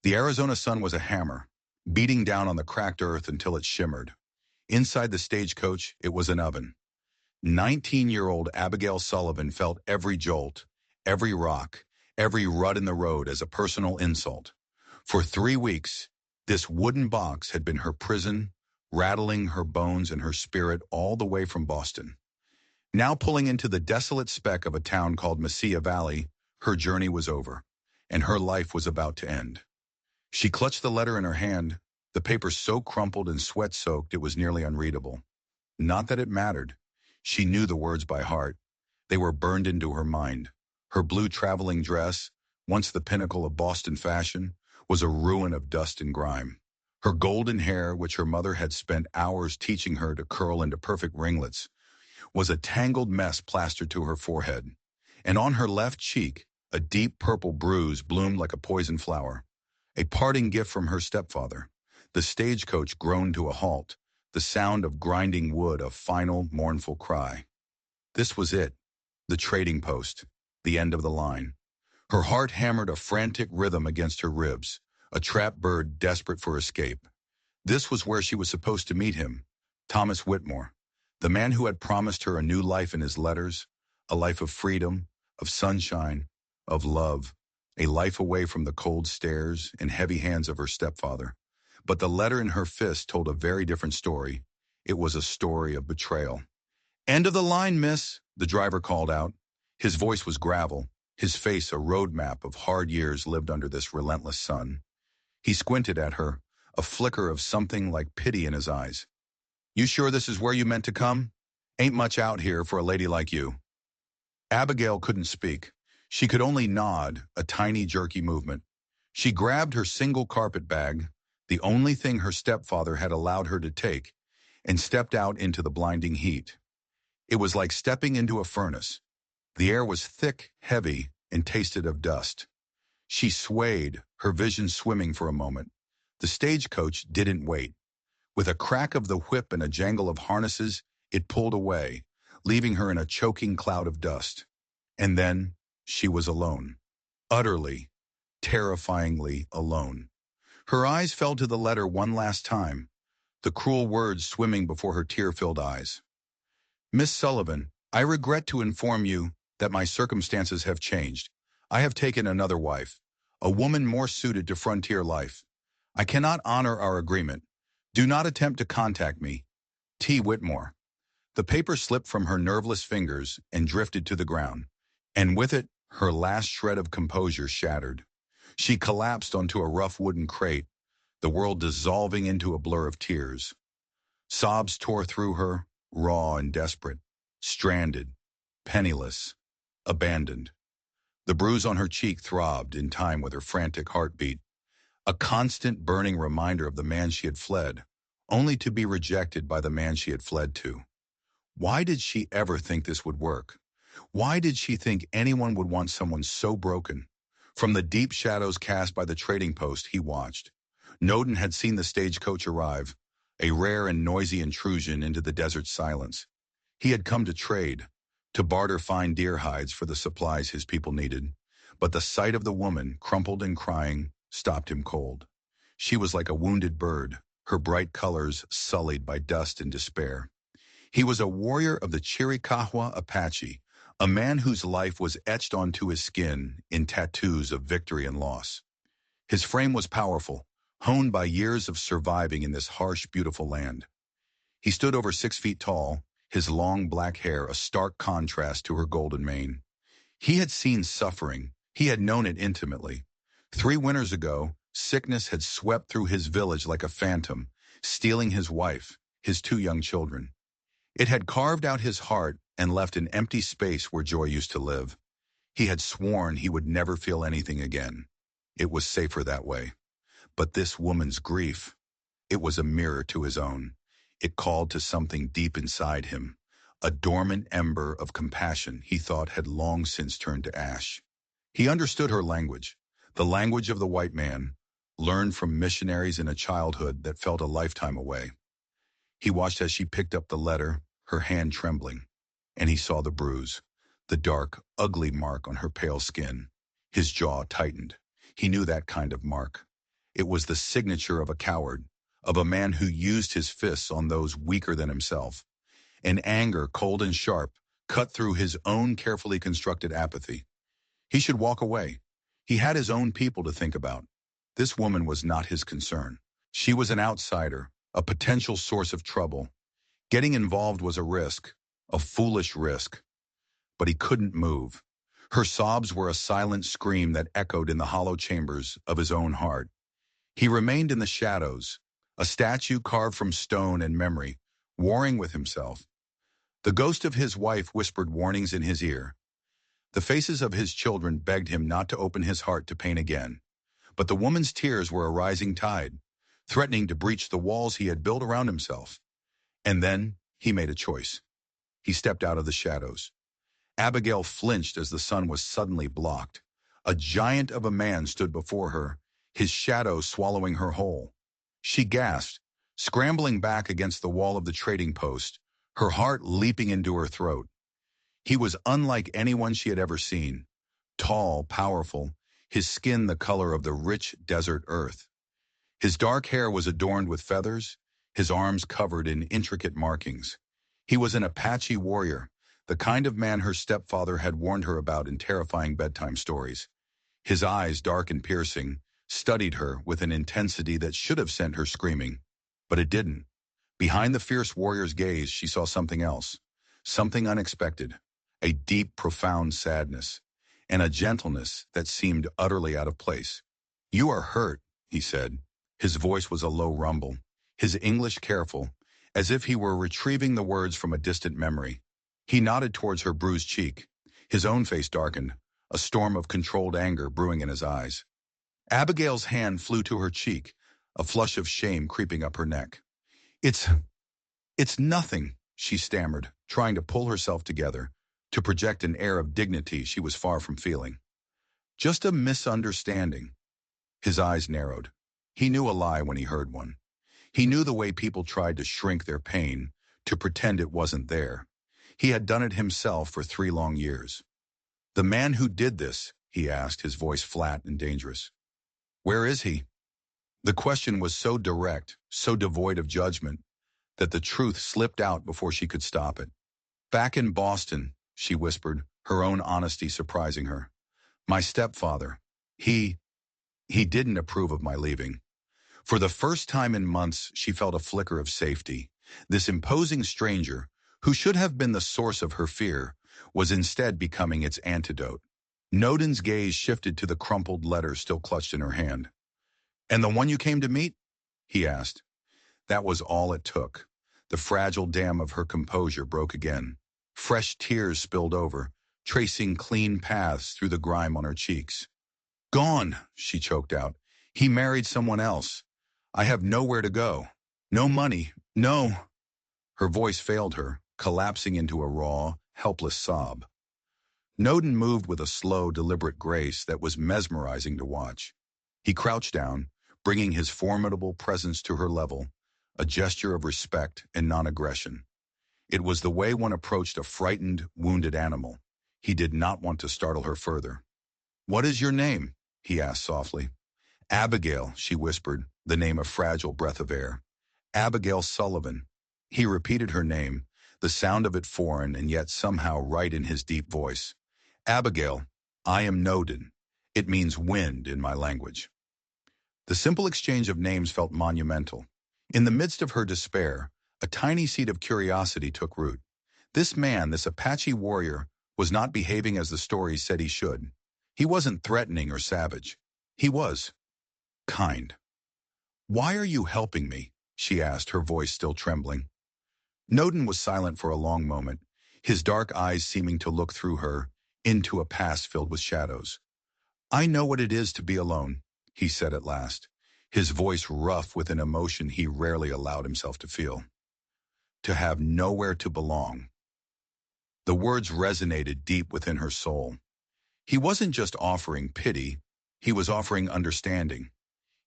The Arizona sun was a hammer, beating down on the cracked earth until it shimmered. Inside the stagecoach, it was an oven. 19-year-old Abigail Sullivan felt every jolt, every rock, every rut in the road as a personal insult. For 3 weeks, this wooden box had been her prison, rattling her bones and her spirit all the way from Boston. Now pulling into the desolate speck of a town called Mesilla Valley, her journey was over, and her life was about to end. She clutched the letter in her hand, the paper so crumpled and sweat-soaked it was nearly unreadable. Not that it mattered. She knew the words by heart. They were burned into her mind. Her blue traveling dress, once the pinnacle of Boston fashion, was a ruin of dust and grime. Her golden hair, which her mother had spent hours teaching her to curl into perfect ringlets, was a tangled mess plastered to her forehead. And on her left cheek, a deep purple bruise bloomed like a poison flower. A parting gift from her stepfather. The stagecoach groaned to a halt, the sound of grinding wood a final, mournful cry. This was it, the trading post, the end of the line. Her heart hammered a frantic rhythm against her ribs, a trapped bird desperate for escape. This was where she was supposed to meet him, Thomas Whitmore, the man who had promised her a new life in his letters, a life of freedom, of sunshine, of love, a life away from the cold stares and heavy hands of her stepfather. But the letter in her fist told a very different story. It was a story of betrayal. "End of the line, miss," the driver called out. His voice was gravel, his face a road map of hard years lived under this relentless sun. He squinted at her, a flicker of something like pity in his eyes. "You sure this is where you meant to come? Ain't much out here for a lady like you." Abigail couldn't speak. She could only nod, a tiny jerky movement. She grabbed her single carpet bag, the only thing her stepfather had allowed her to take, and stepped out into the blinding heat. It was like stepping into a furnace. The air was thick, heavy, and tasted of dust. She swayed, her vision swimming for a moment. The stagecoach didn't wait. With a crack of the whip and a jangle of harnesses, it pulled away, leaving her in a choking cloud of dust. And then she was alone. Utterly, terrifyingly alone. Her eyes fell to the letter one last time, the cruel words swimming before her tear-filled eyes. "Miss Sullivan, I regret to inform you that my circumstances have changed. I have taken another wife, a woman more suited to frontier life. I cannot honor our agreement. Do not attempt to contact me. T. Whitmore." The paper slipped from her nerveless fingers and drifted to the ground, and with it, her last shred of composure shattered. She collapsed onto a rough wooden crate, the world dissolving into a blur of tears. Sobs tore through her, raw and desperate, stranded, penniless, abandoned. The bruise on her cheek throbbed in time with her frantic heartbeat, a constant burning reminder of the man she had fled, only to be rejected by the man she had fled to. Why did she ever think this would work? Why did she think anyone would want someone so broken? From the deep shadows cast by the trading post, he watched. Noden had seen the stagecoach arrive, a rare and noisy intrusion into the desert silence. He had come to trade, to barter fine deer hides for the supplies his people needed. But the sight of the woman, crumpled and crying, stopped him cold. She was like a wounded bird, her bright colors sullied by dust and despair. He was a warrior of the Chiricahua Apache, a man whose life was etched onto his skin in tattoos of victory and loss. His frame was powerful, honed by years of surviving in this harsh, beautiful land. He stood over 6 feet tall, his long black hair a stark contrast to her golden mane. He had seen suffering. He had known it intimately. 3 winters ago, sickness had swept through his village like a phantom, stealing his wife, his 2 young children. It had carved out his heart and left an empty space where joy used to live. He had sworn he would never feel anything again. It was safer that way. But this woman's grief, it was a mirror to his own. It called to something deep inside him, a dormant ember of compassion he thought had long since turned to ash. He understood her language, the language of the white man, learned from missionaries in a childhood that felt a lifetime away. He watched as she picked up the letter, her hand trembling, and he saw the bruise, the dark, ugly mark on her pale skin. His jaw tightened. He knew that kind of mark. It was the signature of a coward, of a man who used his fists on those weaker than himself. An anger, cold and sharp, cut through his own carefully constructed apathy. He should walk away. He had his own people to think about. This woman was not his concern. She was an outsider, a potential source of trouble. Getting involved was a risk, a foolish risk. But he couldn't move. Her sobs were a silent scream that echoed in the hollow chambers of his own heart. He remained in the shadows, a statue carved from stone and memory, warring with himself. The ghost of his wife whispered warnings in his ear. The faces of his children begged him not to open his heart to pain again. But the woman's tears were a rising tide, threatening to breach the walls he had built around himself. And then he made a choice. He stepped out of the shadows. Abigail flinched as the sun was suddenly blocked. A giant of a man stood before her, his shadow swallowing her whole. She gasped, scrambling back against the wall of the trading post, her heart leaping into her throat. He was unlike anyone she had ever seen. Tall, powerful, his skin the color of the rich desert earth. His dark hair was adorned with feathers, his arms covered in intricate markings. He was an Apache warrior, the kind of man her stepfather had warned her about in terrifying bedtime stories. His eyes, dark and piercing, studied her with an intensity that should have sent her screaming. But it didn't. Behind the fierce warrior's gaze, she saw something else, something unexpected, a deep, profound sadness, and a gentleness that seemed utterly out of place. "You are hurt," he said. His voice was a low rumble, his English careful, as if he were retrieving the words from a distant memory. He nodded towards her bruised cheek. His own face darkened, a storm of controlled anger brewing in his eyes. Abigail's hand flew to her cheek, a flush of shame creeping up her neck. It's nothing," she stammered, trying to pull herself together, to project an air of dignity she was far from feeling. "Just a misunderstanding." His eyes narrowed. He knew a lie when he heard one. He knew the way people tried to shrink their pain, to pretend it wasn't there. He had done it himself for 3 long years. "The man who did this," he asked, his voice flat and dangerous. "Where is he?" The question was so direct, so devoid of judgment, that the truth slipped out before she could stop it. "Back in Boston," she whispered, her own honesty surprising her. "My stepfather, he didn't approve of my leaving." For the first time in months, she felt a flicker of safety. This imposing stranger, who should have been the source of her fear, was instead becoming its antidote. Noden's gaze shifted to the crumpled letter still clutched in her hand. "And the one you came to meet?" he asked. That was all it took. The fragile dam of her composure broke again. Fresh tears spilled over, tracing clean paths through the grime on her cheeks. "Gone," she choked out. "He married someone else. I have nowhere to go. No money. No." Her voice failed her, collapsing into a raw, helpless sob. Noden moved with a slow, deliberate grace that was mesmerizing to watch. He crouched down, bringing his formidable presence to her level, a gesture of respect and non-aggression. It was the way one approached a frightened, wounded animal. He did not want to startle her further. "What is your name?" he asked softly. "Abigail," she whispered, the name a fragile breath of air. "Abigail Sullivan." He repeated her name, the sound of it foreign and yet somehow right in his deep voice. "Abigail, I am Noden. It means wind in my language." The simple exchange of names felt monumental. In the midst of her despair, a tiny seed of curiosity took root. This man, this Apache warrior, was not behaving as the stories said he should. He wasn't threatening or savage. He was kind. "Why are you helping me?" she asked, her voice still trembling. Noden was silent for a long moment, his dark eyes seeming to look through her, into a past filled with shadows. "I know what it is to be alone," he said at last, his voice rough with an emotion he rarely allowed himself to feel. "To have nowhere to belong." The words resonated deep within her soul. He wasn't just offering pity, he was offering understanding.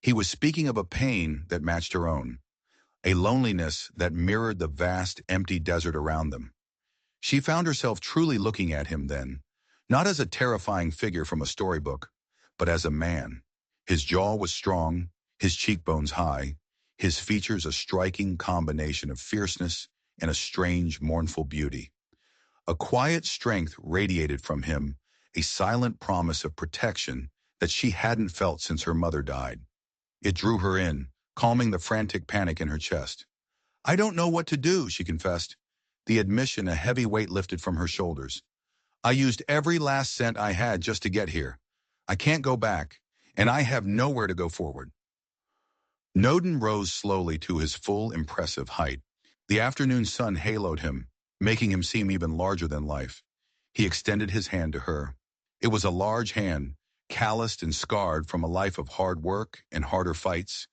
He was speaking of a pain that matched her own, a loneliness that mirrored the vast, empty desert around them. She found herself truly looking at him then, not as a terrifying figure from a storybook, but as a man. His jaw was strong, his cheekbones high, his features a striking combination of fierceness and a strange, mournful beauty. A quiet strength radiated from him, a silent promise of protection that she hadn't felt since her mother died. It drew her in, calming the frantic panic in her chest. "I don't know what to do," she confessed. The admission a heavy weight lifted from her shoulders. "I used every last cent I had just to get here. I can't go back, and I have nowhere to go forward." Snowden rose slowly to his full, impressive height. The afternoon sun haloed him, making him seem even larger than life. He extended his hand to her. It was a large hand, calloused and scarred from a life of hard work and harder fights,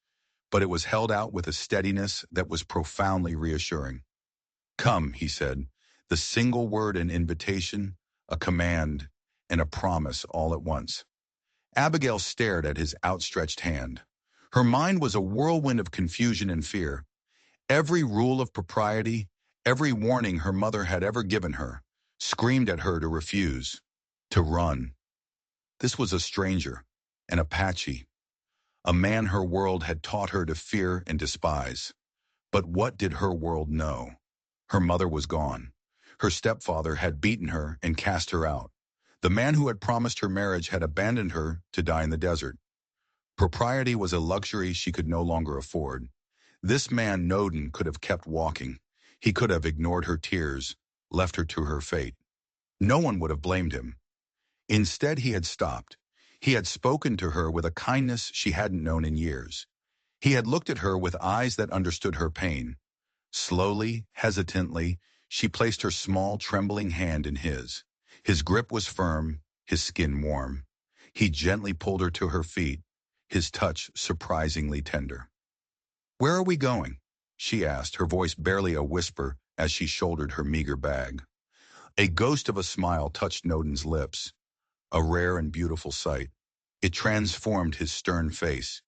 but it was held out with a steadiness that was profoundly reassuring. "Come," he said, the single word an invitation, a command, and a promise all at once. Abigail stared at his outstretched hand. Her mind was a whirlwind of confusion and fear. Every rule of propriety, every warning her mother had ever given her, screamed at her to refuse, to run. This was a stranger, an Apache, a man her world had taught her to fear and despise. But what did her world know? Her mother was gone. Her stepfather had beaten her and cast her out. The man who had promised her marriage had abandoned her to die in the desert. Propriety was a luxury she could no longer afford. This man, Snowden, could have kept walking. He could have ignored her tears, left her to her fate. No one would have blamed him. Instead, he had stopped. He had spoken to her with a kindness she hadn't known in years. He had looked at her with eyes that understood her pain. Slowly, hesitantly, she placed her small, trembling hand in his. His grip was firm, his skin warm. He gently pulled her to her feet, his touch surprisingly tender. "Where are we going?" she asked, her voice barely a whisper as she shouldered her meager bag. A ghost of a smile touched Snowden's lips, a rare and beautiful sight. It transformed his stern face,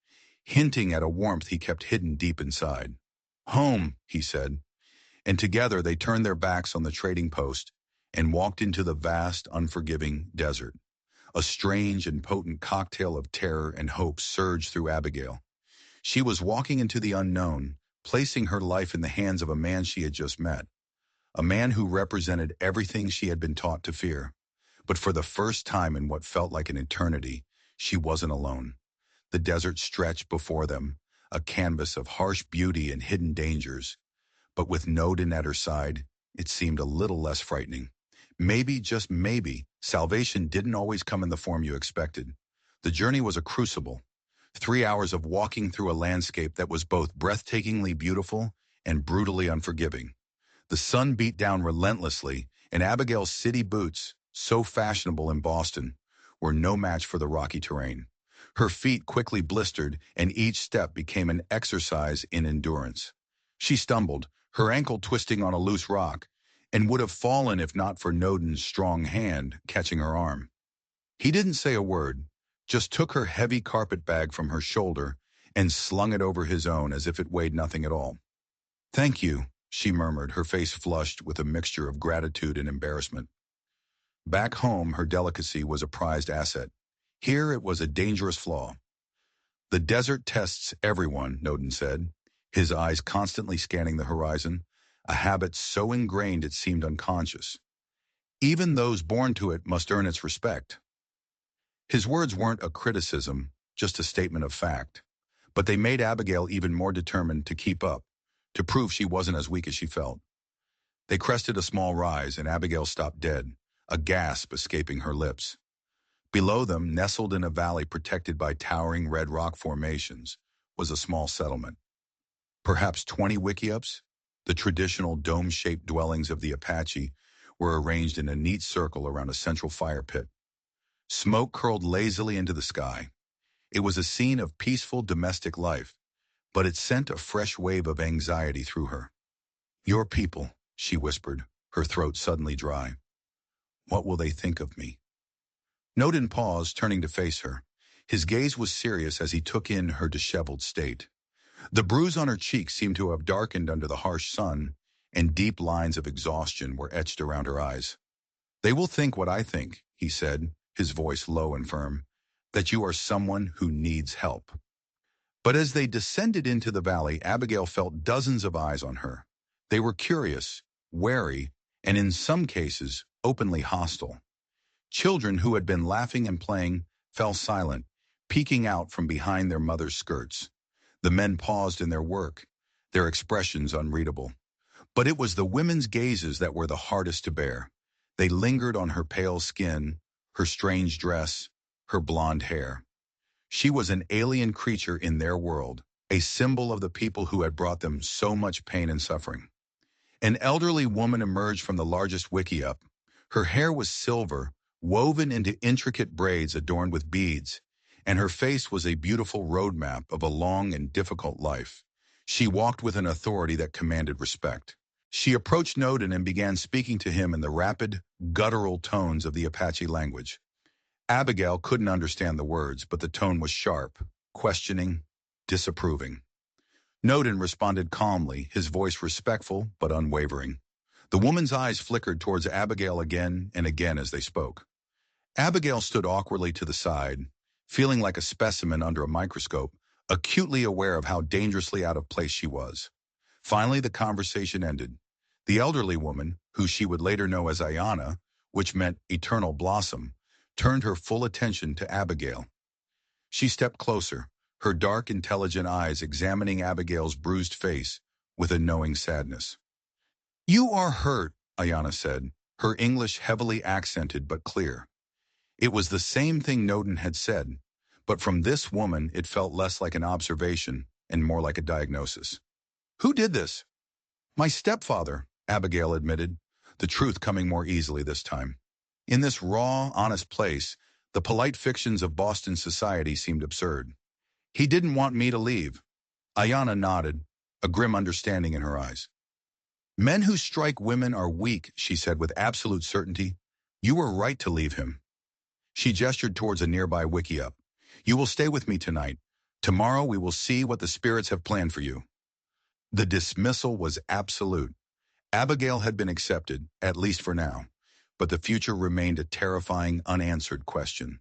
hinting at a warmth he kept hidden deep inside. "Home," he said, and together they turned their backs on the trading post and walked into the vast, unforgiving desert. A strange and potent cocktail of terror and hope surged through Abigail. She was walking into the unknown, placing her life in the hands of a man she had just met, a man who represented everything she had been taught to fear. But for the first time in what felt like an eternity, she wasn't alone. The desert stretched before them, a canvas of harsh beauty and hidden dangers. But with Snowden at her side, it seemed a little less frightening. Maybe, just maybe, salvation didn't always come in the form you expected. The journey was a crucible. 3 hours of walking through a landscape that was both breathtakingly beautiful and brutally unforgiving. The sun beat down relentlessly, and Abigail's city boots, so fashionable in Boston, were no match for the rocky terrain. Her feet quickly blistered, and each step became an exercise in endurance. She stumbled, her ankle twisting on a loose rock, and would have fallen if not for Snowden's strong hand catching her arm. He didn't say a word, just took her heavy carpet bag from her shoulder and slung it over his own as if it weighed nothing at all. "Thank you," she murmured, her face flushed with a mixture of gratitude and embarrassment. Back home, her delicacy was a prized asset. Here it was a dangerous flaw. "The desert tests everyone," Snowden said, his eyes constantly scanning the horizon, a habit so ingrained it seemed unconscious. "Even those born to it must earn its respect." His words weren't a criticism, just a statement of fact. But they made Abigail even more determined to keep up, to prove she wasn't as weak as she felt. They crested a small rise, and Abigail stopped dead, a gasp escaping her lips. Below them, nestled in a valley protected by towering red rock formations, was a small settlement. Perhaps 20 wickiups, the traditional dome-shaped dwellings of the Apache, were arranged in a neat circle around a central fire pit. Smoke curled lazily into the sky. It was a scene of peaceful domestic life, but it sent a fresh wave of anxiety through her. "Your people," she whispered, her throat suddenly dry. "What will they think of me?" Snowden paused, turning to face her. His gaze was serious as he took in her disheveled state. The bruise on her cheek seemed to have darkened under the harsh sun, and deep lines of exhaustion were etched around her eyes. "They will think what I think," he said, his voice low and firm, "that you are someone who needs help." But as they descended into the valley, Abigail felt dozens of eyes on her. They were curious, wary, and in some cases, openly hostile. Children who had been laughing and playing fell silent, peeking out from behind their mother's skirts. The men paused in their work, their expressions unreadable. But it was the women's gazes that were the hardest to bear. They lingered on her pale skin, her strange dress, her blonde hair. She was an alien creature in their world, a symbol of the people who had brought them so much pain and suffering. An elderly woman emerged from the largest wickiup. Her hair was silver, woven into intricate braids adorned with beads, and her face was a beautiful roadmap of a long and difficult life. She walked with an authority that commanded respect. She approached Noden and began speaking to him in the rapid, guttural tones of the Apache language. Abigail couldn't understand the words, but the tone was sharp, questioning, disapproving. Noden responded calmly, his voice respectful but unwavering. The woman's eyes flickered towards Abigail again and again as they spoke. Abigail stood awkwardly to the side, feeling like a specimen under a microscope, acutely aware of how dangerously out of place she was. Finally, the conversation ended. The elderly woman, who she would later know as Ayana, which meant eternal blossom, turned her full attention to Abigail. She stepped closer, her dark, intelligent eyes examining Abigail's bruised face with a knowing sadness. "You are hurt," Ayana said, her English heavily accented but clear. It was the same thing Noden had said, but from this woman it felt less like an observation and more like a diagnosis. "Who did this?" "My stepfather," Abigail admitted, the truth coming more easily this time. In this raw, honest place, the polite fictions of Boston society seemed absurd. "He didn't want me to leave." Ayana nodded, a grim understanding in her eyes. "Men who strike women are weak," she said with absolute certainty. "You were right to leave him." She gestured towards a nearby wickiup. "You will stay with me tonight. Tomorrow we will see what the spirits have planned for you." The dismissal was absolute. Abigail had been accepted, at least for now, but the future remained a terrifying, unanswered question.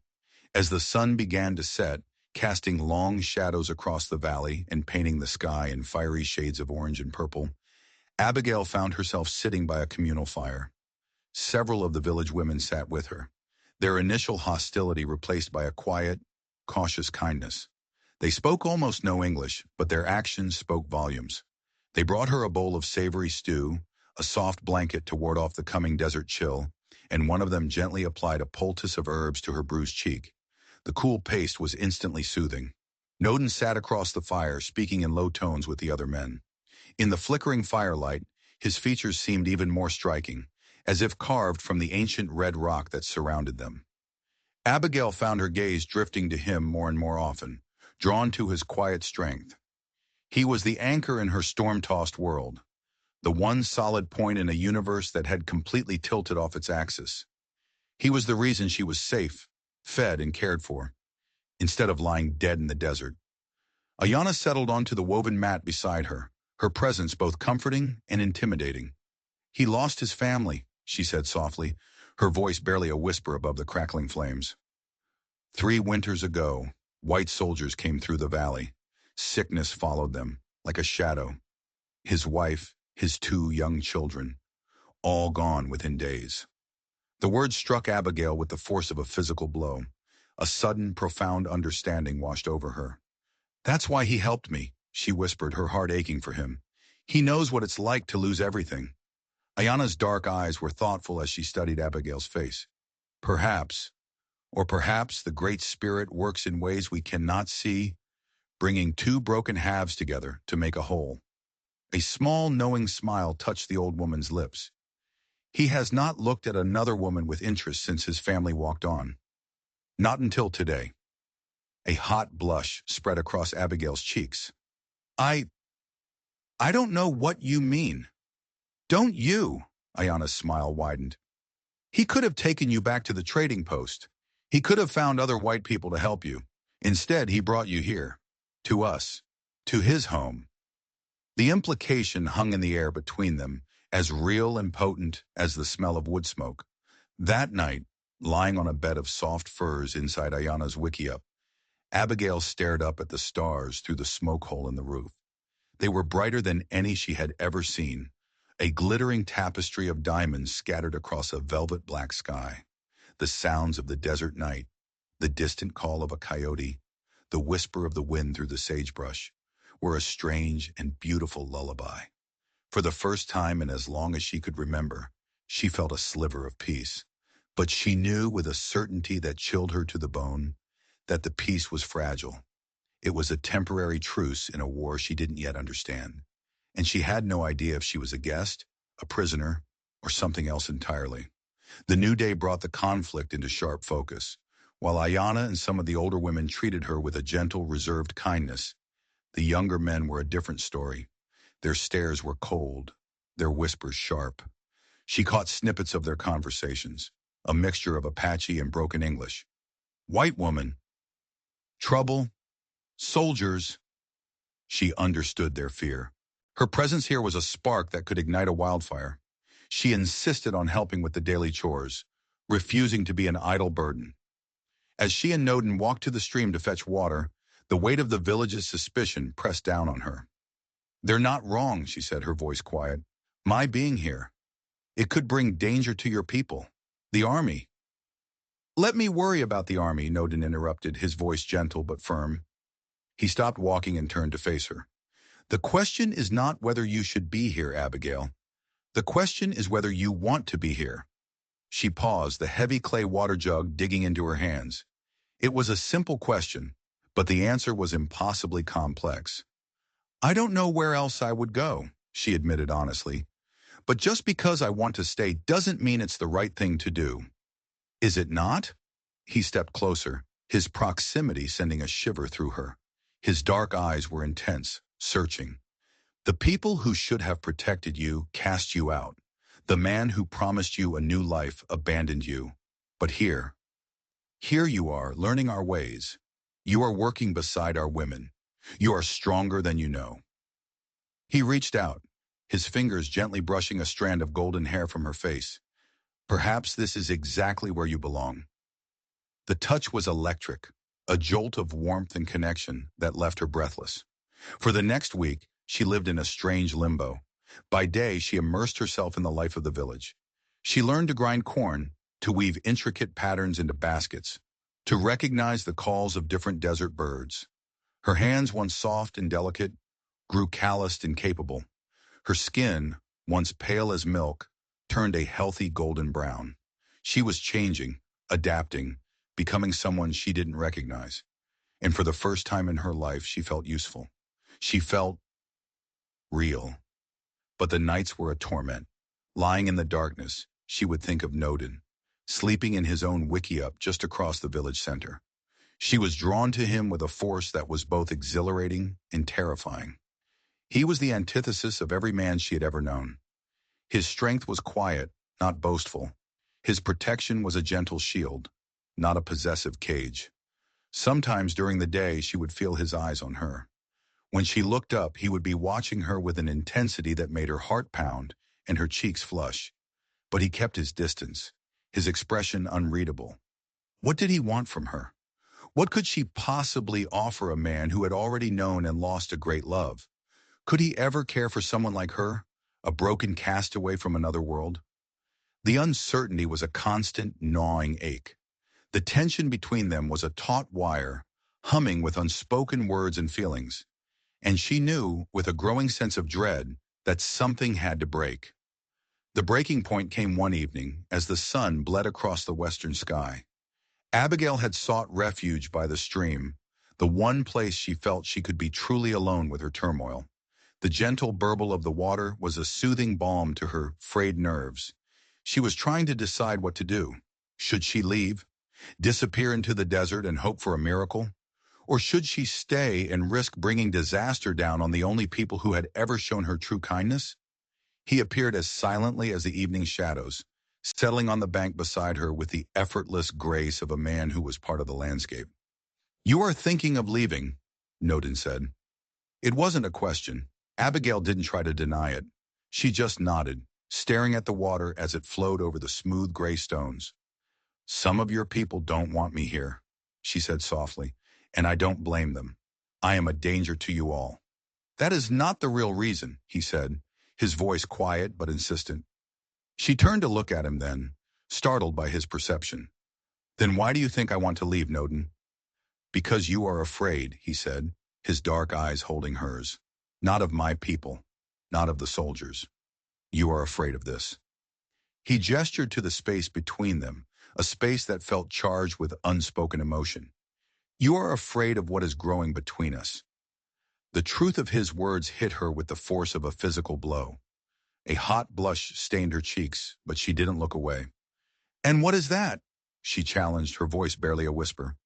As the sun began to set, casting long shadows across the valley and painting the sky in fiery shades of orange and purple, Abigail found herself sitting by a communal fire. Several of the village women sat with her, their initial hostility replaced by a quiet, cautious kindness. They spoke almost no English, but their actions spoke volumes. They brought her a bowl of savory stew, a soft blanket to ward off the coming desert chill, and one of them gently applied a poultice of herbs to her bruised cheek. The cool paste was instantly soothing. Noden sat across the fire, speaking in low tones with the other men. In the flickering firelight, his features seemed even more striking, as if carved from the ancient red rock that surrounded them. Abigail found her gaze drifting to him more and more often, drawn to his quiet strength. He was the anchor in her storm-tossed world, the one solid point in a universe that had completely tilted off its axis. He was the reason she was safe, fed, and cared for, instead of lying dead in the desert. Ayana settled onto the woven mat beside her, her presence both comforting and intimidating. "He lost his family," she said softly, her voice barely a whisper above the crackling flames. "3 winters ago, white soldiers came through the valley. Sickness followed them, like a shadow. His wife, his 2 young children, all gone within days." The words struck Abigail with the force of a physical blow. A sudden, profound understanding washed over her. "That's why he helped me," she whispered, her heart aching for him. "He knows what it's like to lose everything." Ayana's dark eyes were thoughtful as she studied Abigail's face. "Perhaps, or perhaps the Great Spirit works in ways we cannot see, bringing 2 broken halves together to make a whole." A small, knowing smile touched the old woman's lips. "He has not looked at another woman with interest since his family walked on. Not until today." A hot blush spread across Abigail's cheeks. I don't know what you mean." "Don't you?" Ayana's smile widened. "He could have taken you back to the trading post. He could have found other white people to help you. Instead, he brought you here. To us. To his home." The implication hung in the air between them, as real and potent as the smell of wood smoke. That night, lying on a bed of soft furs inside Ayana's wickiup, Abigail stared up at the stars through the smoke hole in the roof. They were brighter than any she had ever seen, a glittering tapestry of diamonds scattered across a velvet black sky. The sounds of the desert night, the distant call of a coyote, the whisper of the wind through the sagebrush, were a strange and beautiful lullaby. For the first time in as long as she could remember, she felt a sliver of peace. But she knew with a certainty that chilled her to the bone that the peace was fragile. It was a temporary truce in a war she didn't yet understand. And she had no idea if she was a guest, a prisoner, or something else entirely. The new day brought the conflict into sharp focus. While Ayana and some of the older women treated her with a gentle, reserved kindness, the younger men were a different story. Their stares were cold, their whispers sharp. She caught snippets of their conversations, a mixture of Apache and broken English. White woman, trouble, soldiers. She understood their fear. Her presence here was a spark that could ignite a wildfire. She insisted on helping with the daily chores, refusing to be an idle burden. As she and Noden walked to the stream to fetch water, the weight of the village's suspicion pressed down on her. "They're not wrong," she said, her voice quiet. "My being here, it could bring danger to your people. The army." "Let me worry about the army," Noden interrupted, his voice gentle but firm. He stopped walking and turned to face her. "The question is not whether you should be here, Abigail. The question is whether you want to be here." She paused, the heavy clay water jug digging into her hands. It was a simple question, but the answer was impossibly complex. "I don't know where else I would go," she admitted honestly. "But just because I want to stay doesn't mean it's the right thing to do." "Is it not?" He stepped closer, his proximity sending a shiver through her. His dark eyes were intense, searching. "The people who should have protected you cast you out. The man who promised you a new life abandoned you. But here you are, learning our ways. You are working beside our women. You are stronger than you know." He reached out, his fingers gently brushing a strand of golden hair from her face. "Perhaps this is exactly where you belong." The touch was electric, a jolt of warmth and connection that left her breathless. For the next week, she lived in a strange limbo. By day, she immersed herself in the life of the village. She learned to grind corn, to weave intricate patterns into baskets, to recognize the calls of different desert birds. Her hands, once soft and delicate, grew calloused and capable. Her skin, once pale as milk, turned a healthy golden brown. She was changing, adapting, becoming someone she didn't recognize. And for the first time in her life, she felt useful. She felt real. But the nights were a torment. Lying in the darkness, she would think of Noden, sleeping in his own wickiup just across the village center. She was drawn to him with a force that was both exhilarating and terrifying. He was the antithesis of every man she had ever known. His strength was quiet, not boastful. His protection was a gentle shield, not a possessive cage. Sometimes during the day, she would feel his eyes on her. When she looked up, he would be watching her with an intensity that made her heart pound and her cheeks flush. But he kept his distance, his expression unreadable. What did he want from her? What could she possibly offer a man who had already known and lost a great love? Could he ever care for someone like her, a broken castaway from another world? The uncertainty was a constant, gnawing ache. The tension between them was a taut wire, humming with unspoken words and feelings. And she knew, with a growing sense of dread, that something had to break. The breaking point came one evening, as the sun bled across the western sky. Abigail had sought refuge by the stream, the one place she felt she could be truly alone with her turmoil. The gentle burble of the water was a soothing balm to her frayed nerves. She was trying to decide what to do. Should she leave, disappear into the desert and hope for a miracle? Or should she stay and risk bringing disaster down on the only people who had ever shown her true kindness? He appeared as silently as the evening shadows, settling on the bank beside her with the effortless grace of a man who was part of the landscape. "You are thinking of leaving," Noden said. It wasn't a question. Abigail didn't try to deny it. She just nodded, staring at the water as it flowed over the smooth gray stones. "Some of your people don't want me here," she said softly, and I don't blame them. I am a danger to you all. That is not the real reason, he said, his voice quiet but insistent. She turned to look at him then, startled by his perception. Then why do you think I want to leave, Noden? Because you are afraid, he said, his dark eyes holding hers. Not of my people, not of the soldiers. You are afraid of this. He gestured to the space between them, a space that felt charged with unspoken emotion. You are afraid of what is growing between us. The truth of his words hit her with the force of a physical blow. A hot blush stained her cheeks, but she didn't look away. And what is that? She challenged, her voice barely a whisper.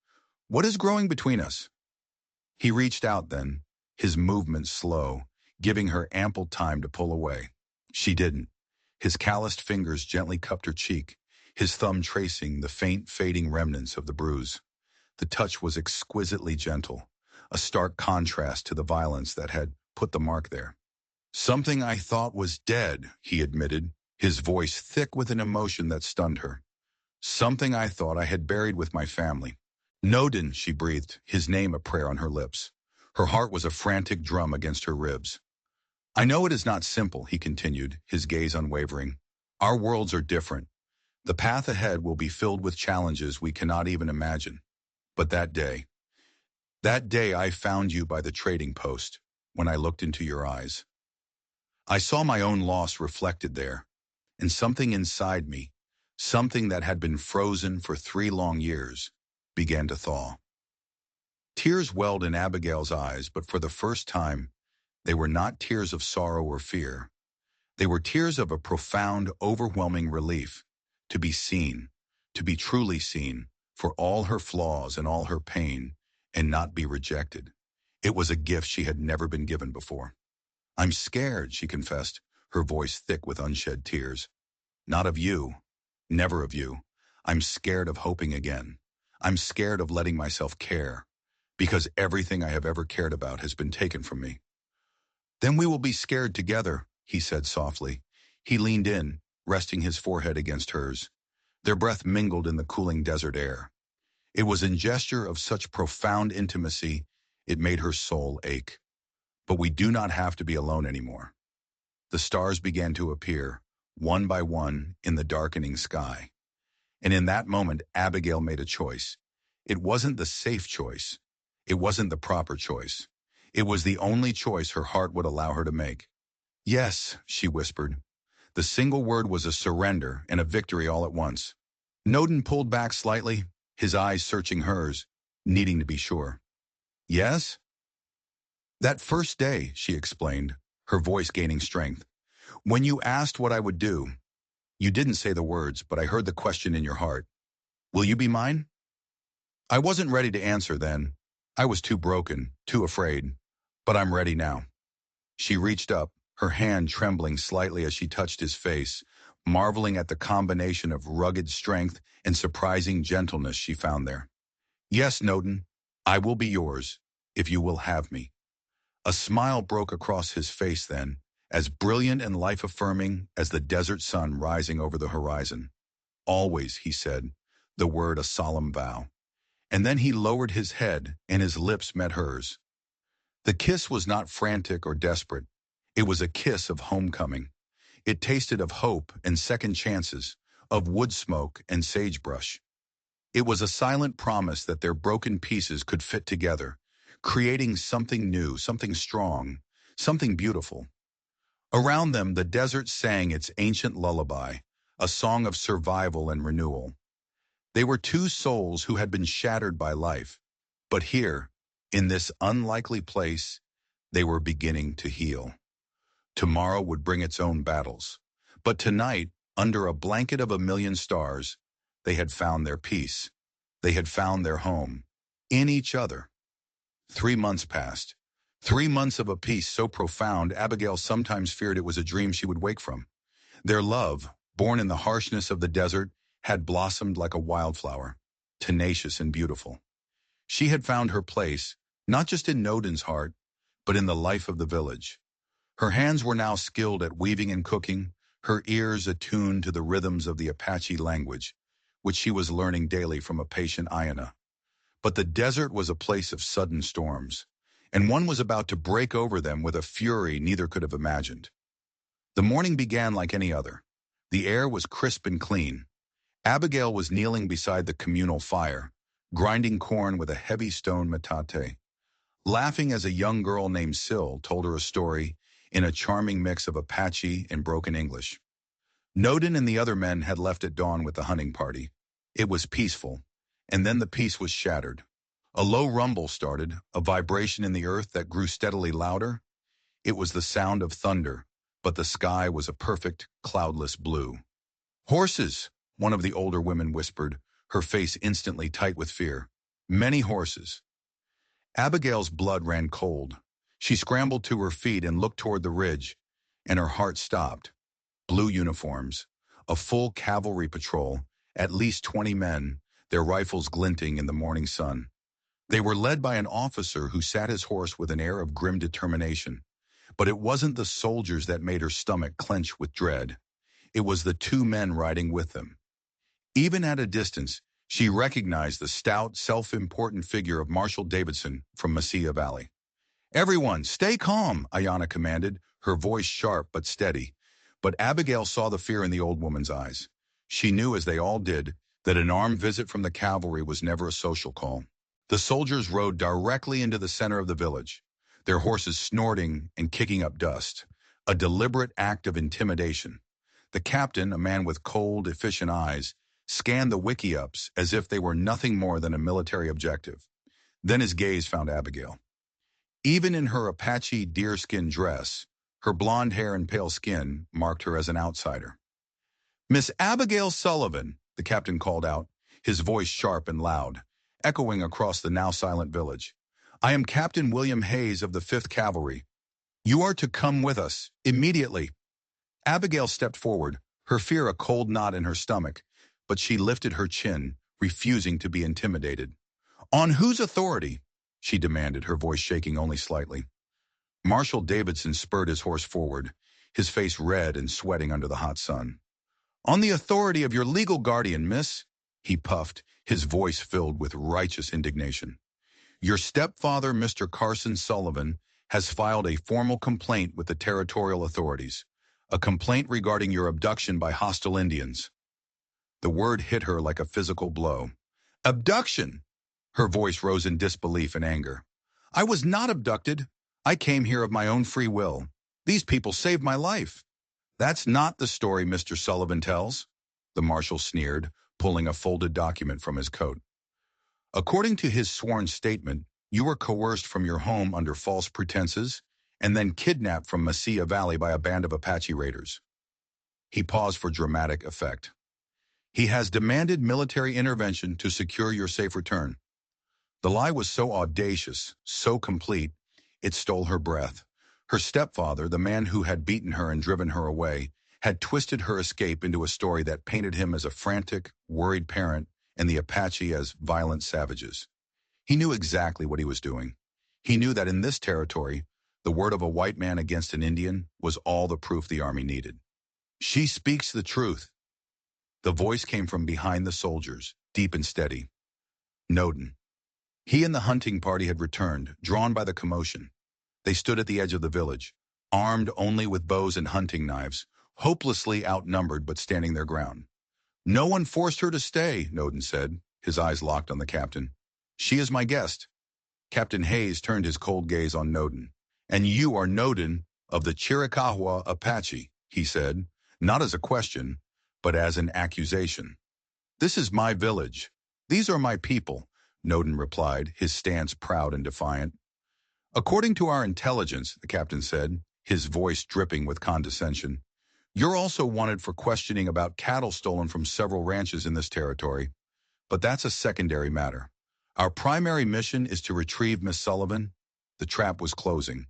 What is growing between us? He reached out then, his movements slow, giving her ample time to pull away. She didn't. His calloused fingers gently cupped her cheek, his thumb tracing the faint, fading remnants of the bruise. The touch was exquisitely gentle, a stark contrast to the violence that had put the mark there. Something I thought was dead, he admitted, his voice thick with an emotion that stunned her. Something I thought I had buried with my family. Noden, she breathed, his name a prayer on her lips. Her heart was a frantic drum against her ribs. I know it is not simple, he continued, his gaze unwavering. Our worlds are different. The path ahead will be filled with challenges we cannot even imagine. But that day I found you by the trading post, when I looked into your eyes. I saw my own loss reflected there, and something inside me, something that had been frozen for 3 long years, began to thaw. Tears welled in Abigail's eyes, but for the first time, they were not tears of sorrow or fear. They were tears of a profound, overwhelming relief, to be seen, to be truly seen, for all her flaws and all her pain, and not be rejected. It was a gift she had never been given before. I'm scared, she confessed, her voice thick with unshed tears. Not of you, never of you. I'm scared of hoping again. I'm scared of letting myself care, because everything I have ever cared about has been taken from me. Then we will be scared together, he said softly. He leaned in, resting his forehead against hers. Their breath mingled in the cooling desert air. It was in gesture of such profound intimacy, it made her soul ache. But we do not have to be alone anymore. The stars began to appear, one by one, in the darkening sky. And in that moment, Abigail made a choice. It wasn't the safe choice. It wasn't the proper choice. It was the only choice her heart would allow her to make. Yes, she whispered. The single word was a surrender and a victory all at once. Noden pulled back slightly, his eyes searching hers, needing to be sure. Yes? That first day, she explained, her voice gaining strength. When you asked what I would do, you didn't say the words, but I heard the question in your heart. Will you be mine? I wasn't ready to answer then. I was too broken, too afraid. But I'm ready now. She reached up, her hand trembling slightly as she touched his face, marveling at the combination of rugged strength and surprising gentleness she found there. Yes, Noden, I will be yours, if you will have me. A smile broke across his face then, as brilliant and life-affirming as the desert sun rising over the horizon. Always, he said, the word a solemn vow. And then he lowered his head, and his lips met hers. The kiss was not frantic or desperate. It was a kiss of homecoming. It tasted of hope and second chances, of wood smoke and sagebrush. It was a silent promise that their broken pieces could fit together, creating something new, something strong, something beautiful. Around them, the desert sang its ancient lullaby, a song of survival and renewal. They were two souls who had been shattered by life, but here, in this unlikely place, they were beginning to heal. Tomorrow would bring its own battles, but tonight, under a blanket of a million stars, they had found their peace. They had found their home, in each other. 3 months passed. 3 months of a peace so profound, Abigail sometimes feared it was a dream she would wake from. Their love, born in the harshness of the desert, had blossomed like a wildflower, tenacious and beautiful. She had found her place, not just in Noden's heart, but in the life of the village. Her hands were now skilled at weaving and cooking, her ears attuned to the rhythms of the Apache language, which she was learning daily from a patient Ayana. But the desert was a place of sudden storms, and one was about to break over them with a fury neither could have imagined. The morning began like any other. The air was crisp and clean. Abigail was kneeling beside the communal fire, grinding corn with a heavy stone metate, laughing as a young girl named Syl told her a story in a charming mix of Apache and broken English. Noden and the other men had left at dawn with the hunting party. It was peaceful, and then the peace was shattered. A low rumble started, a vibration in the earth that grew steadily louder. It was the sound of thunder, but the sky was a perfect, cloudless blue. "Horses," one of the older women whispered, her face instantly tight with fear. "Many horses." Abigail's blood ran cold. She scrambled to her feet and looked toward the ridge, and her heart stopped. Blue uniforms, a full cavalry patrol, at least 20 men, their rifles glinting in the morning sun. They were led by an officer who sat his horse with an air of grim determination. But it wasn't the soldiers that made her stomach clench with dread. It was the two men riding with them. Even at a distance, she recognized the stout, self-important figure of Marshal Davidson from Mesilla Valley. "Everyone, stay calm," Ayanna commanded, her voice sharp but steady. But Abigail saw the fear in the old woman's eyes. She knew, as they all did, that an armed visit from the cavalry was never a social call. The soldiers rode directly into the center of the village, their horses snorting and kicking up dust, a deliberate act of intimidation. The captain, a man with cold, efficient eyes, scanned the wiki-ups as if they were nothing more than a military objective. Then his gaze found Abigail. Even in her Apache deerskin dress, her blonde hair and pale skin marked her as an outsider. "Miss Abigail Sullivan," the captain called out, his voice sharp and loud, echoing across the now silent village. "I am Captain William Hayes of the 5th Cavalry. You are to come with us, immediately." Abigail stepped forward, her fear a cold knot in her stomach, but she lifted her chin, refusing to be intimidated. "On whose authority?" she demanded, her voice shaking only slightly. Marshal Davidson spurred his horse forward, his face red and sweating under the hot sun. "On the authority of your legal guardian, miss," he puffed, his voice filled with righteous indignation. "Your stepfather, Mr. Carson Sullivan, has filed a formal complaint with the territorial authorities, a complaint regarding your abduction by hostile Indians." The word hit her like a physical blow. "Abduction!" Her voice rose in disbelief and anger. "I was not abducted. I came here of my own free will. These people saved my life." "That's not the story Mr. Sullivan tells," the marshal sneered, pulling a folded document from his coat. "According to his sworn statement, you were coerced from your home under false pretenses and then kidnapped from Mesilla Valley by a band of Apache raiders." He paused for dramatic effect. "He has demanded military intervention to secure your safe return." The lie was so audacious, so complete, it stole her breath. Her stepfather, the man who had beaten her and driven her away, had twisted her escape into a story that painted him as a frantic, worried parent and the Apache as violent savages. He knew exactly what he was doing. He knew that in this territory, the word of a white man against an Indian was all the proof the army needed. "She speaks the truth." The voice came from behind the soldiers, deep and steady. Noden. He and the hunting party had returned, drawn by the commotion. They stood at the edge of the village, armed only with bows and hunting knives, hopelessly outnumbered but standing their ground. "No one forced her to stay," Noden said, his eyes locked on the captain. "She is my guest." Captain Hayes turned his cold gaze on Noden. "And you are Noden of the Chiricahua Apache," he said, not as a question, but as an accusation. "This is my village. These are my people," Noden replied, his stance proud and defiant. "According to our intelligence," the captain said, his voice dripping with condescension, "you're also wanted for questioning about cattle stolen from several ranches in this territory. But that's a secondary matter. Our primary mission is to retrieve Miss Sullivan." The trap was closing.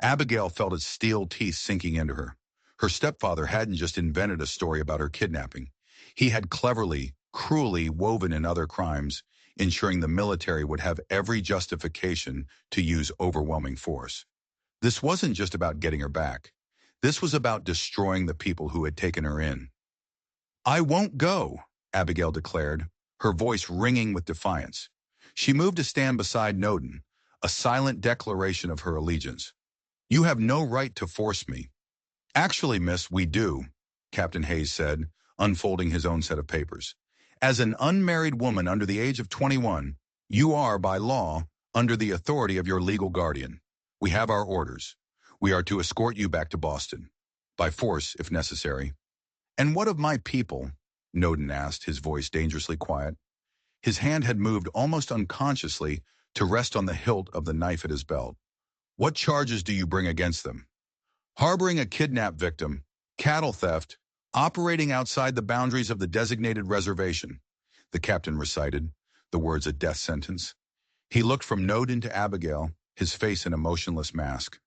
Abigail felt its steel teeth sinking into her. Her stepfather hadn't just invented a story about her kidnapping. He had cleverly, cruelly woven in other crimes, ensuring the military would have every justification to use overwhelming force. This wasn't just about getting her back. This was about destroying the people who had taken her in. "I won't go," Abigail declared, her voice ringing with defiance. She moved to stand beside Noden, a silent declaration of her allegiance. You have no right to force me. Actually, miss, we do, Captain Hayes said, unfolding his own set of papers. As an unmarried woman under the age of 21, you are, by law, under the authority of your legal guardian. We have our orders. We are to escort you back to Boston, by force if necessary. And what of my people? Noden asked, his voice dangerously quiet. His hand had moved almost unconsciously to rest on the hilt of the knife at his belt. What charges do you bring against them? Harboring a kidnapped victim, cattle theft, operating outside the boundaries of the designated reservation, the captain recited, the words a death sentence. He looked from Noden to Abigail, his face an emotionless mask.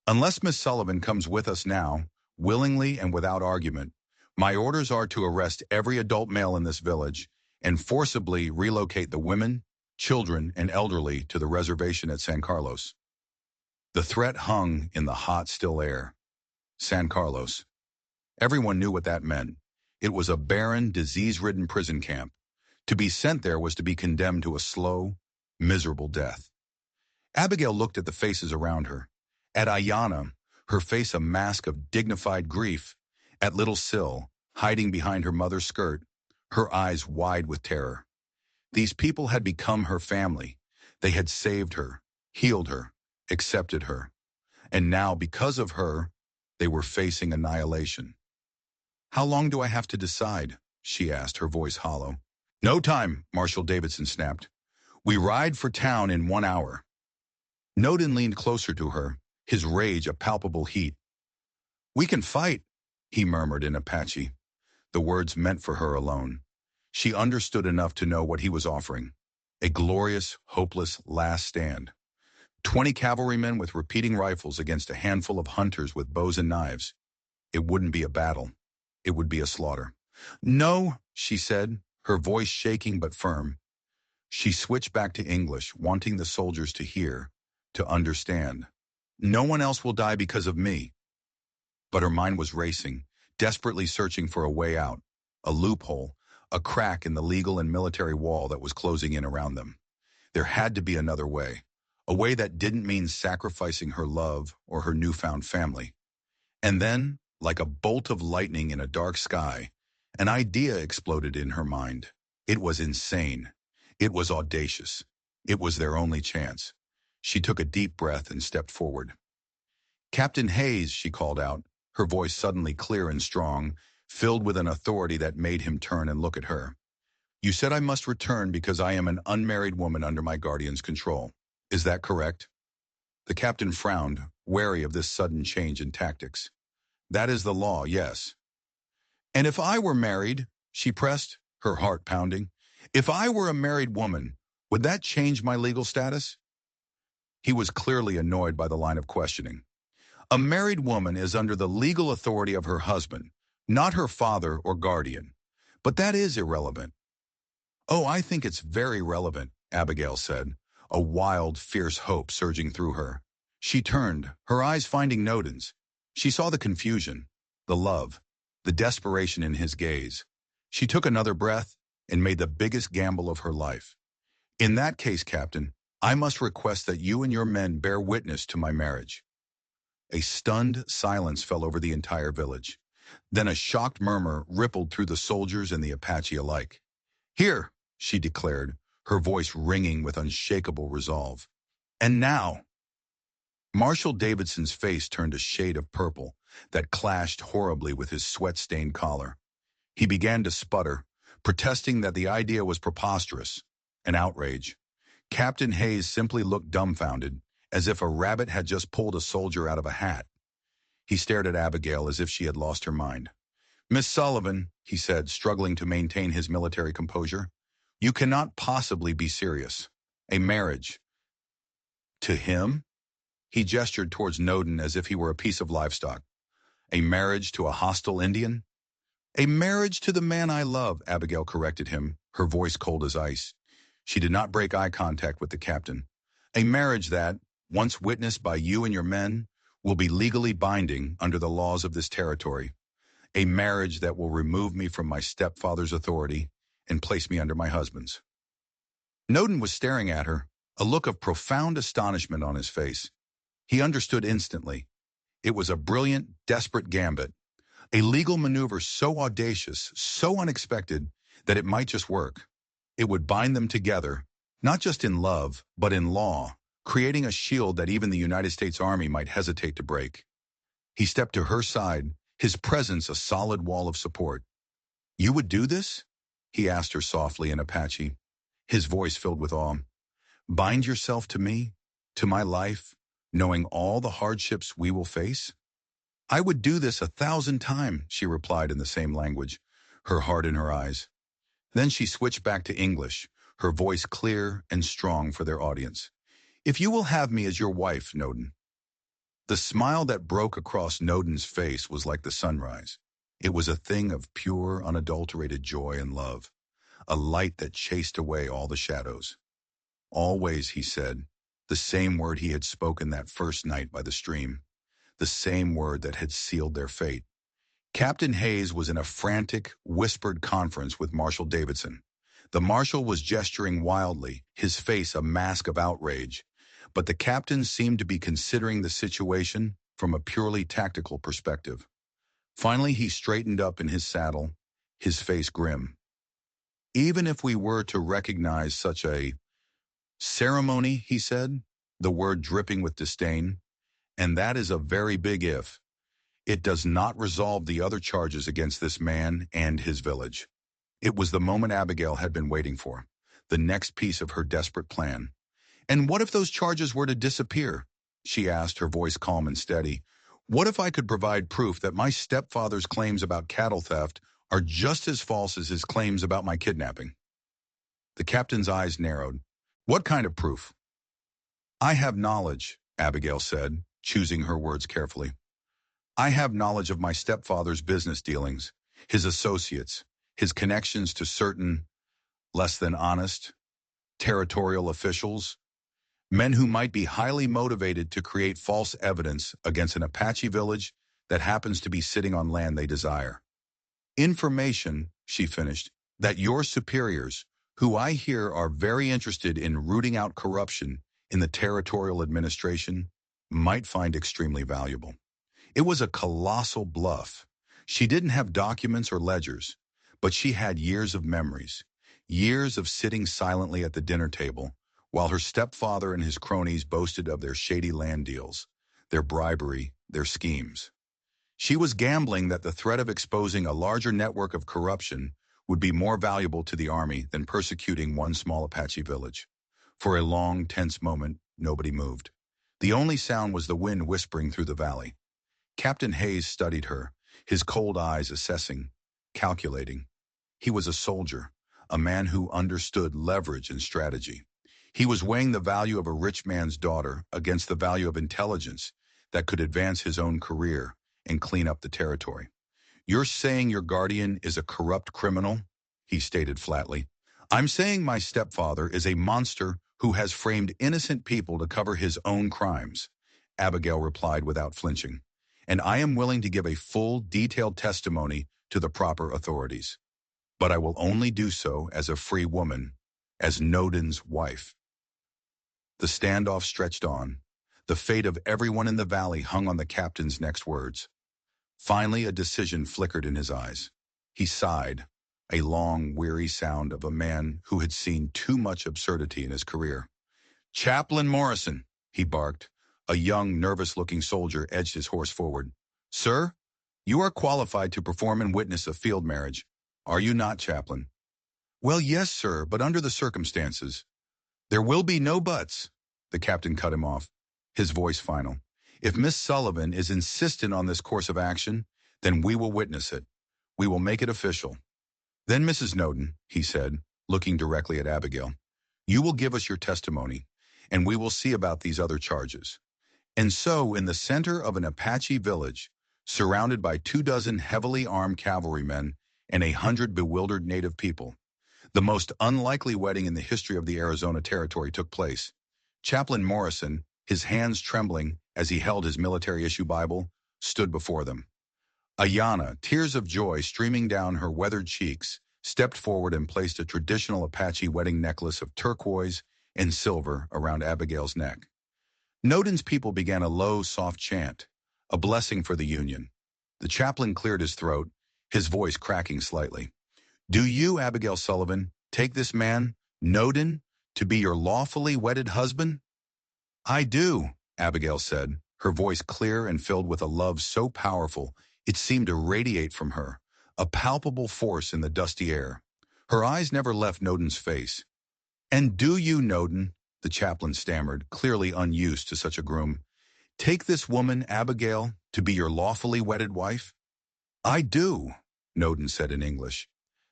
Unless Miss Sullivan comes with us now, willingly and without argument, my orders are to arrest every adult male in this village and forcibly relocate the women, children, and elderly to the reservation at San Carlos. The threat hung in the hot, still air. San Carlos. Everyone knew what that meant. It was a barren, disease-ridden prison camp. To be sent there was to be condemned to a slow, miserable death. Abigail looked at the faces around her. At Ayanna, her face a mask of dignified grief. At little Syl, hiding behind her mother's skirt, her eyes wide with terror. These people had become her family. They had saved her, healed her, accepted her. And now, because of her, they were facing annihilation. How long do I have to decide? She asked, her voice hollow. No time, Marshal Davidson snapped. We ride for town in 1 hour. Noden leaned closer to her, his rage a palpable heat. We can fight, he murmured in Apache, the words meant for her alone. She understood enough to know what he was offering. A glorious, hopeless last stand. 20 cavalrymen with repeating rifles against a handful of hunters with bows and knives. It wouldn't be a battle. It would be a slaughter. No, she said, her voice shaking but firm. She switched back to English, wanting the soldiers to hear, to understand. No one else will die because of me. But her mind was racing, desperately searching for a way out, a loophole, a crack in the legal and military wall that was closing in around them. There had to be another way, a way that didn't mean sacrificing her love or her newfound family. And then, like a bolt of lightning in a dark sky, an idea exploded in her mind. It was insane. It was audacious. It was their only chance. She took a deep breath and stepped forward. Captain Hayes, she called out, her voice suddenly clear and strong, filled with an authority that made him turn and look at her. You said I must return because I am an unmarried woman under my guardian's control. Is that correct? The captain frowned, wary of this sudden change in tactics. That is the law, yes. And if I were married, she pressed, her heart pounding, if I were a married woman, would that change my legal status? He was clearly annoyed by the line of questioning. A married woman is under the legal authority of her husband, not her father or guardian. But that is irrelevant. Oh, I think it's very relevant, Abigail said, a wild, fierce hope surging through her. She turned, her eyes finding Noden's. She saw the confusion, the love, the desperation in his gaze. She took another breath and made the biggest gamble of her life. In that case, Captain, I must request that you and your men bear witness to my marriage. A stunned silence fell over the entire village. Then a shocked murmur rippled through the soldiers and the Apache alike. Here, she declared, her voice ringing with unshakable resolve. And now. Marshal Davidson's face turned a shade of purple that clashed horribly with his sweat-stained collar. He began to sputter, protesting that the idea was preposterous, an outrage. Captain Hayes simply looked dumbfounded, as if a rabbit had just pulled a soldier out of a hat. He stared at Abigail as if she had lost her mind. Miss Sullivan, he said, struggling to maintain his military composure, you cannot possibly be serious. A marriage. To him? He gestured towards Noden as if he were a piece of livestock. A marriage to a hostile Indian? A marriage to the man I love, Abigail corrected him, her voice cold as ice. She did not break eye contact with the captain. A marriage that, once witnessed by you and your men, will be legally binding under the laws of this territory. A marriage that will remove me from my stepfather's authority and place me under my husband's. Snowden was staring at her, a look of profound astonishment on his face. He understood instantly. It was a brilliant, desperate gambit, a legal maneuver so audacious, so unexpected, that it might just work. It would bind them together, not just in love, but in law, creating a shield that even the United States Army might hesitate to break. He stepped to her side, his presence a solid wall of support. "You would do this?" he asked her softly in Apache, his voice filled with awe. "Bind yourself to me, to my life, knowing all the hardships we will face?" "I would do this 1,000 times," she replied in the same language, her heart in her eyes. Then she switched back to English, her voice clear and strong for their audience. "If you will have me as your wife, Snowden." The smile that broke across Snowden's face was like the sunrise. It was a thing of pure, unadulterated joy and love, a light that chased away all the shadows. "Always," he said, the same word he had spoken that first night by the stream, the same word that had sealed their fate. Captain Hayes was in a frantic, whispered conference with Marshal Davidson. The marshal was gesturing wildly, his face a mask of outrage, but the captain seemed to be considering the situation from a purely tactical perspective. Finally, he straightened up in his saddle, his face grim. "Even if we were to recognize such a ceremony," he said, the word dripping with disdain, "and that is a very big if, it does not resolve the other charges against this man and his village." It was the moment Abigail had been waiting for, the next piece of her desperate plan. "And what if those charges were to disappear?" she asked, her voice calm and steady. "What if I could provide proof that my stepfather's claims about cattle theft are just as false as his claims about my kidnapping?" The captain's eyes narrowed. "What kind of proof?" "I have knowledge," Abigail said, choosing her words carefully. "I have knowledge of my stepfather's business dealings, his associates, his connections to certain, less than honest, territorial officials, men who might be highly motivated to create false evidence against an Apache village that happens to be sitting on land they desire. Information," she finished, "that your superiors, who I hear are very interested in rooting out corruption in the territorial administration, might find extremely valuable." It was a colossal bluff. She didn't have documents or ledgers, but she had years of memories, years of sitting silently at the dinner table, while her stepfather and his cronies boasted of their shady land deals, their bribery, their schemes. She was gambling that the threat of exposing a larger network of corruption would be more valuable to the army than persecuting one small Apache village. For a long, tense moment, nobody moved. The only sound was the wind whispering through the valley. Captain Hayes studied her, his cold eyes assessing, calculating. He was a soldier, a man who understood leverage and strategy. He was weighing the value of a rich man's daughter against the value of intelligence that could advance his own career and clean up the territory. "You're saying your guardian is a corrupt criminal?" he stated flatly. "I'm saying my stepfather is a monster who has framed innocent people to cover his own crimes," Abigail replied without flinching. "And I am willing to give a full, detailed testimony to the proper authorities. But I will only do so as a free woman, as Snowden's wife." The standoff stretched on. The fate of everyone in the valley hung on the captain's next words. Finally, a decision flickered in his eyes. He sighed, a long, weary sound of a man who had seen too much absurdity in his career. "Chaplain Morrison," he barked. A young, nervous-looking soldier edged his horse forward. "Sir, you are qualified to perform and witness a field marriage. Are you not, Chaplain?" "Well, yes, sir, but under the circumstances." "There will be no buts," the captain cut him off, his voice final. "If Miss Sullivan is insistent on this course of action, then we will witness it. We will make it official. Then, Mrs. Snowden," he said, looking directly at Abigail, "you will give us your testimony, and we will see about these other charges." And so, in the center of an Apache village, surrounded by 24 heavily armed cavalrymen and 100 bewildered native people, the most unlikely wedding in the history of the Arizona Territory took place. Chaplain Morrison, his hands trembling as he held his military-issue Bible, stood before them. Ayanna, tears of joy streaming down her weathered cheeks, stepped forward and placed a traditional Apache wedding necklace of turquoise and silver around Abigail's neck. Noden's people began a low, soft chant, a blessing for the union. The chaplain cleared his throat, his voice cracking slightly. Do you, Abigail Sullivan, take this man, Noden, to be your lawfully wedded husband? I do, Abigail said, her voice clear and filled with a love so powerful it seemed to radiate from her, a palpable force in the dusty air. Her eyes never left Noden's face. And do you, Noden, the chaplain stammered, clearly unused to such a groom, take this woman, Abigail, to be your lawfully wedded wife? I do, Noden said in English.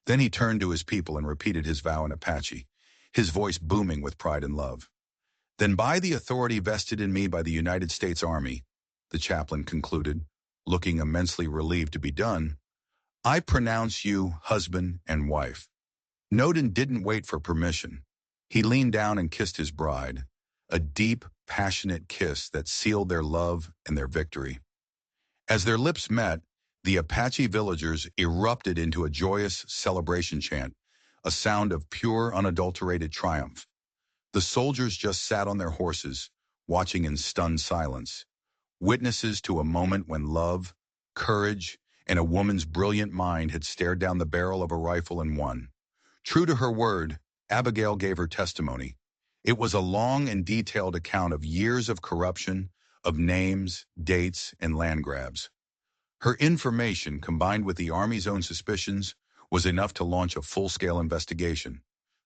Then he turned to his people and repeated his vow in Apache, his voice booming with pride and love. Then by the authority vested in me by the United States Army, the chaplain concluded, looking immensely relieved to be done, I pronounce you husband and wife. Noden didn't wait for permission. He leaned down and kissed his bride, a deep, passionate kiss that sealed their love and their victory. As their lips met, the Apache villagers erupted into a joyous celebration chant, a sound of pure, unadulterated triumph. The soldiers just sat on their horses, watching in stunned silence, witnesses to a moment when love, courage, and a woman's brilliant mind had stared down the barrel of a rifle and won. True to her word, Abigail gave her testimony. It was a long and detailed account of years of corruption, of names, dates, and land grabs. Her information, combined with the Army's own suspicions, was enough to launch a full-scale investigation.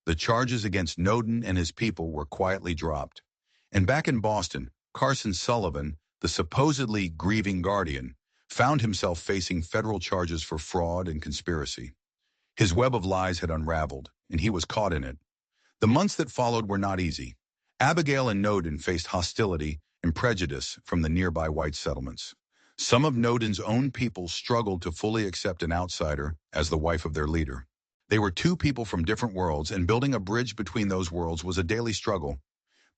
The charges against Noden and his people were quietly dropped. And back in Boston, Carson Sullivan, the supposedly grieving guardian, found himself facing federal charges for fraud and conspiracy. His web of lies had unraveled, and he was caught in it. The months that followed were not easy. Abigail and Noden faced hostility and prejudice from the nearby white settlements. Some of Noden's own people struggled to fully accept an outsider as the wife of their leader. They were two people from different worlds, and building a bridge between those worlds was a daily struggle.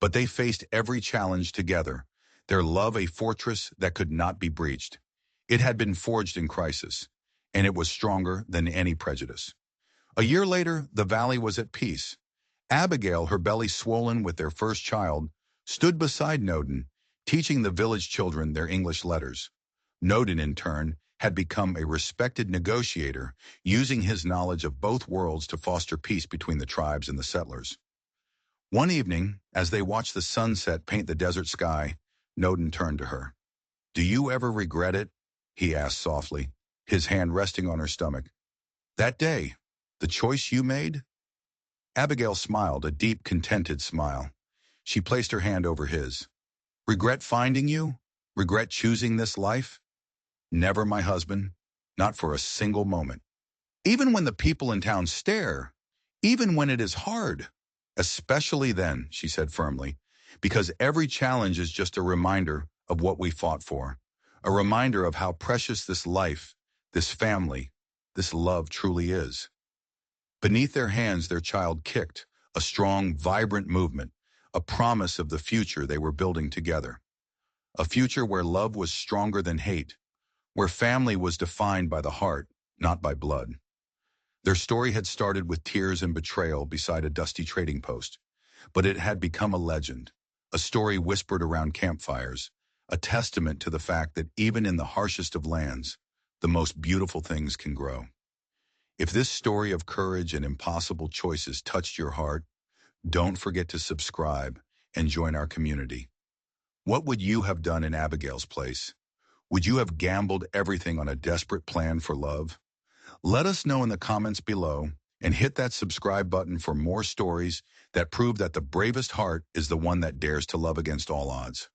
But they faced every challenge together, their love a fortress that could not be breached. It had been forged in crisis, and it was stronger than any prejudice. A year later, the valley was at peace. Abigail, her belly swollen with their first child, stood beside Noden, teaching the village children their English letters. Noden, in turn, had become a respected negotiator, using his knowledge of both worlds to foster peace between the tribes and the settlers. One evening, as they watched the sunset paint the desert sky, Noden turned to her. Do you ever regret it? He asked softly, his hand resting on her stomach. That day, the choice you made? Abigail smiled, a deep, contented smile. She placed her hand over his. Regret finding you? Regret choosing this life? Never, my husband. Not for a single moment. Even when the people in town stare, even when it is hard. Especially then, she said firmly, because every challenge is just a reminder of what we fought for, a reminder of how precious this life, this family, this love truly is. Beneath their hands, their child kicked, a strong, vibrant movement, a promise of the future they were building together. A future where love was stronger than hate, where family was defined by the heart, not by blood. Their story had started with tears and betrayal beside a dusty trading post, but it had become a legend, a story whispered around campfires, a testament to the fact that even in the harshest of lands, the most beautiful things can grow. If this story of courage and impossible choices touched your heart, don't forget to subscribe and join our community. What would you have done in Abigail's place? Would you have gambled everything on a desperate plan for love? Let us know in the comments below and hit that subscribe button for more stories that prove that the bravest heart is the one that dares to love against all odds.